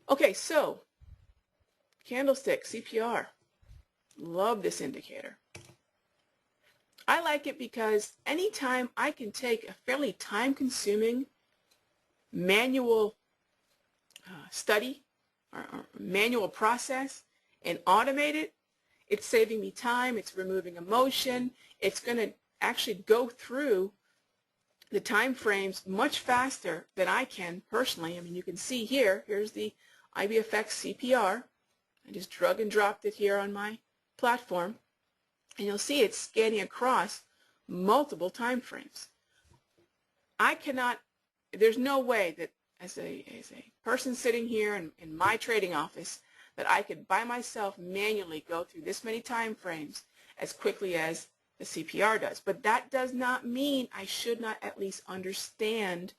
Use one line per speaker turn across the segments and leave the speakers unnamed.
Okay, so candlestick, CPR. Love this indicator. I like it because anytime I can take a fairly time-consuming manual study or manual process and automate it, it's saving me time, it's removing emotion, it's going to actually go through the time frames much faster than I can personally. I mean, you can see here, here's the IBFX CPR. I just drag and dropped it here on my platform, and you'll see it's scanning across multiple time frames. I cannot, there's no way that as a person sitting here in my trading office that I could by myself manually go through this many time frames as quickly as the CPR does. But that does not mean I should not at least understand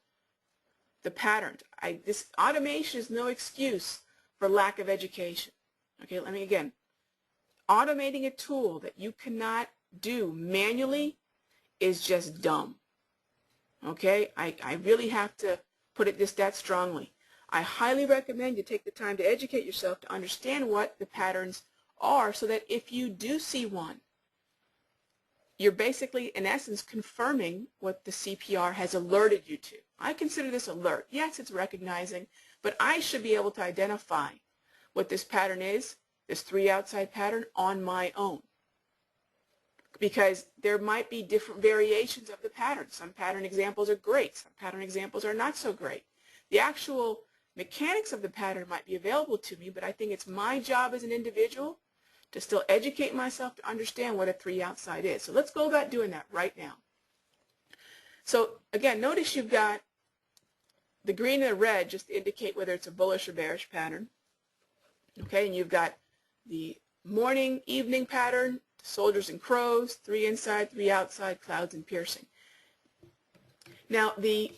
the patterns. This automation is no excuse for lack of education. Okay, let me again. Automating a tool that you cannot do manually is just dumb. Okay, I really have to put it that strongly. I highly recommend you take the time to educate yourself to understand what the patterns are so that if you do see one, you're basically, in essence, confirming what the CPR has alerted you to. I consider this alert. Yes, it's recognizing, but I should be able to identify what this pattern is, this three outside pattern, on my own. Because there might be different variations of the pattern. Some pattern examples are great. Some pattern examples are not so great. The actual mechanics of the pattern might be available to me, but I think it's my job as an individual to still educate myself to understand what a three outside is. So let's go about doing that right now. So again, notice you've got the green and the red just to indicate whether it's a bullish or bearish pattern. Okay, and you've got the morning, evening pattern, soldiers and crows, three inside, three outside, clouds and piercing. Now the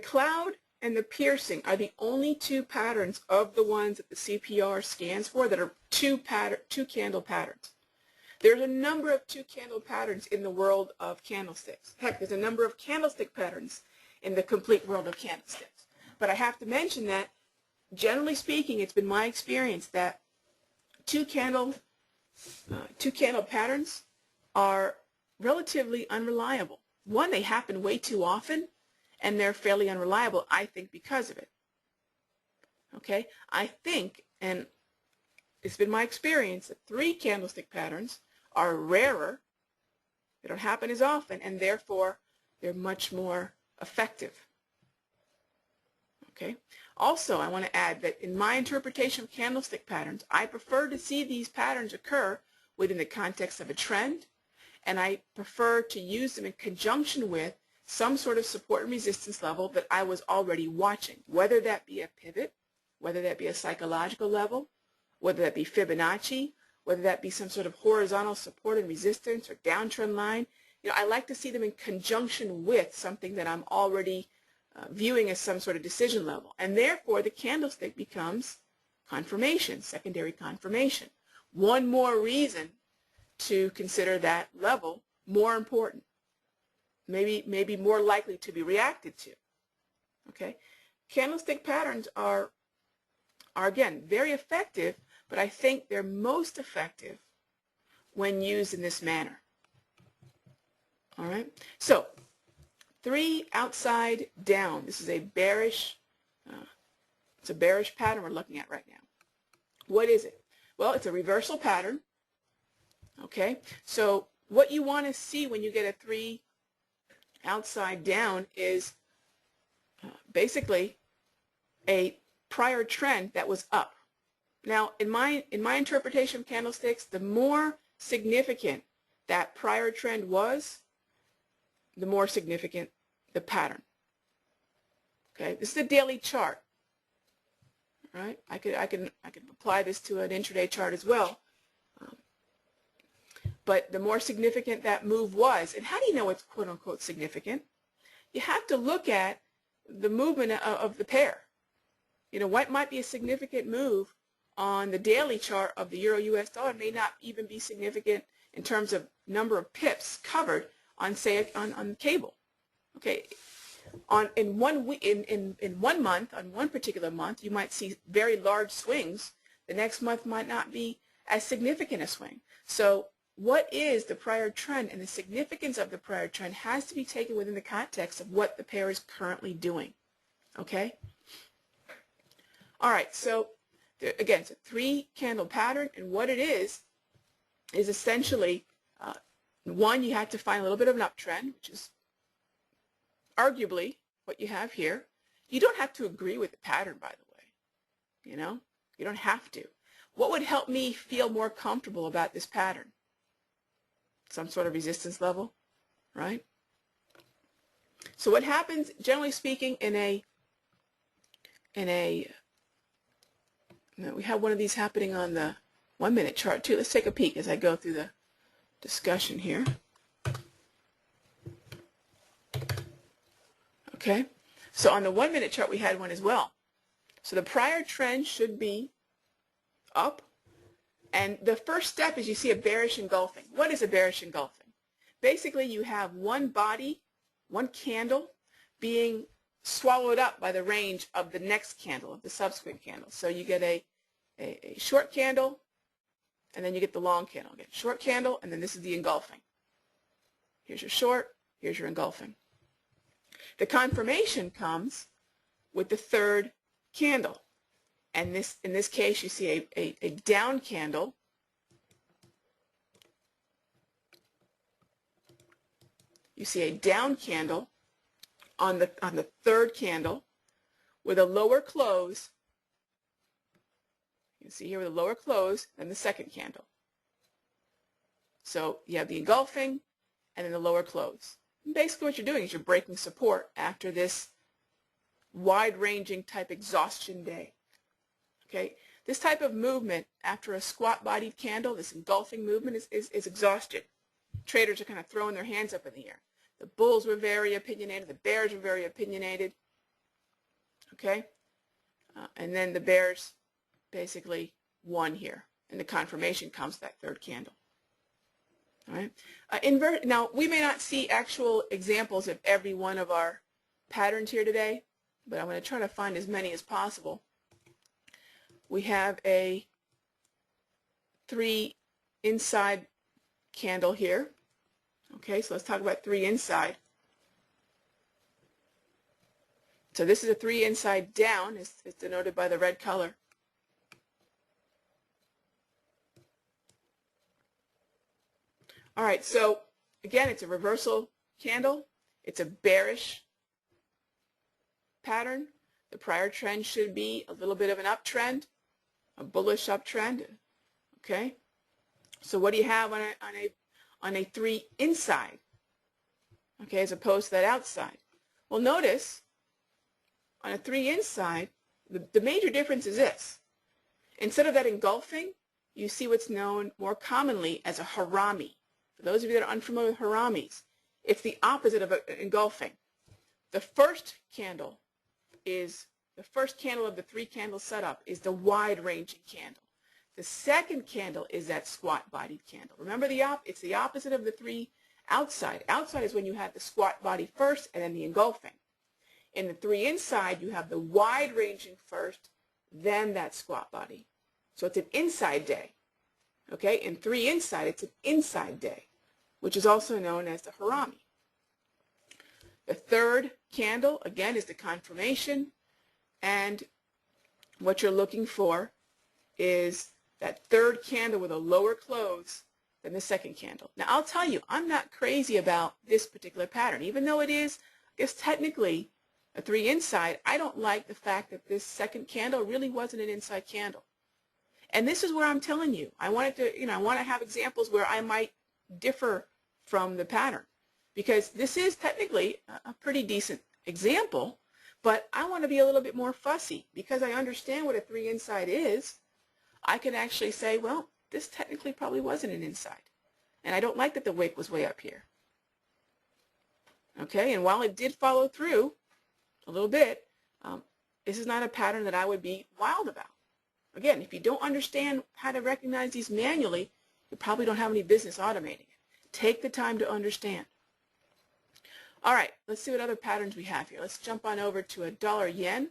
cloud and the piercing are the only two patterns of the ones that the CPR scans for that are two candle patterns. There's a number of two candle patterns in the world of candlesticks. Heck, there's a number of candlestick patterns in the complete world of candlesticks. But I have to mention that, generally speaking, it's been my experience that two candle patterns are relatively unreliable. One, they happen way too often, and they're fairly unreliable, I think, because of it. Okay? I think, and it's been my experience, that three candlestick patterns are rarer, they don't happen as often, and therefore they're much more effective. Okay? Also, I want to add that in my interpretation of candlestick patterns, I prefer to see these patterns occur within the context of a trend, and I prefer to use them in conjunction with some sort of support and resistance level that I was already watching, whether that be a pivot, whether that be a psychological level, whether that be Fibonacci, whether that be some sort of horizontal support and resistance or downtrend line. You know, I like to see them in conjunction with something that I'm already viewing as some sort of decision level. And therefore, the candlestick becomes confirmation, secondary confirmation. One more reason to consider that level more important, maybe more likely to be reacted to. Okay? Candlestick patterns are again, very effective, but I think they're most effective when used in this manner. All right? So, three outside down. This is a bearish, it's a bearish pattern we're looking at right now. What is it? Well, it's a reversal pattern. Okay? So, what you want to see when you get a three outside down is basically a prior trend that was up. Now, in my interpretation of candlesticks, the more significant that prior trend was, the more significant the pattern. Okay, this is a daily chart. All right, I can apply this to an intraday chart as well. But the more significant that move was, and how do you know it's quote unquote significant? You have to look at the movement of the pair. You know, what might be a significant move on the daily chart of the Euro-US dollar may not even be significant in terms of number of pips covered on, say, on cable. Okay, in 1 week, in 1 month, on one particular month, you might see very large swings. The next month might not be as significant a swing. So what is the prior trend, and the significance of the prior trend has to be taken within the context of what the pair is currently doing. Okay? All right, so again, it's a 3-candle pattern, and what it is essentially, one, you have to find a little bit of an uptrend, which is arguably what you have here. You don't have to agree with the pattern, by the way. You know, you don't have to. What would help me feel more comfortable about this pattern? Some sort of resistance level, right? So what happens, generally speaking, we have one of these happening on the 1-minute chart too. Let's take a peek as I go through the discussion here. Okay, so on the 1-minute chart we had one as well. So the prior trend should be up, and the first step is you see a bearish engulfing. What is a bearish engulfing? Basically, you have one body, one candle being swallowed up by the range of the next candle, of the subsequent candle. So you get a short candle, and then you get the long candle. Again, short candle, and then this is the engulfing. Here's your short, here's your engulfing. The confirmation comes with the third candle. And in this case, you see a down candle. You see a down candle on the third candle with a lower close. You can see here with a lower close than the second candle. So you have the engulfing and then the lower close. And basically what you're doing is you're breaking support after this wide-ranging type exhaustion day. Okay, this type of movement after a squat-bodied candle, this engulfing movement is exhaustion. Traders are kind of throwing their hands up in the air. The bulls were very opinionated. The bears were very opinionated. Okay, and then the bears basically won here, and the confirmation comes that third candle. All right. Now we may not see actual examples of every one of our patterns here today, but I'm going to try to find as many as possible. We have a 3 inside candle here. Okay, so let's talk about 3 inside. So this is a 3 inside down. It's denoted by the red color. All right, so again, it's a reversal candle. It's a bearish pattern. The prior trend should be a little bit of an uptrend, a bullish uptrend. Okay, so what do you have on a 3 inside? Okay, as opposed to that outside. Well, notice on a 3 inside, the major difference is this. Instead of that engulfing, you see what's known more commonly as a harami. For those of you that are unfamiliar with haramis, it's the opposite of engulfing. The first candle of the 3-candle setup is the wide-ranging candle. The second candle is that squat-bodied candle. Remember, it's the opposite of the 3 outside. Outside is when you have the squat body first and then the engulfing. In the 3 inside, you have the wide-ranging first, then that squat body. So it's an inside day. Okay, in 3 inside, it's an inside day, which is also known as the harami. The third candle, again, is the confirmation, and what you're looking for is that third candle with a lower close than the second candle. Now, I'll tell you, I'm not crazy about this particular pattern. Even though it is, I guess, technically a 3 inside, I don't like the fact that this second candle really wasn't an inside candle. And this is where I'm telling you, I want to have examples where I might differ from the pattern, because this is technically a pretty decent example, but I want to be a little bit more fussy because I understand what a 3 inside is. I can actually say, well, this technically probably wasn't an inside, and I don't like that the wick was way up here. Okay, and while it did follow through a little bit, this is not a pattern that I would be wild about. Again, if you don't understand how to recognize these manually, you probably don't have any business automating it. Take the time to understand. All right, let's see what other patterns we have here. Let's jump on over to a dollar yen.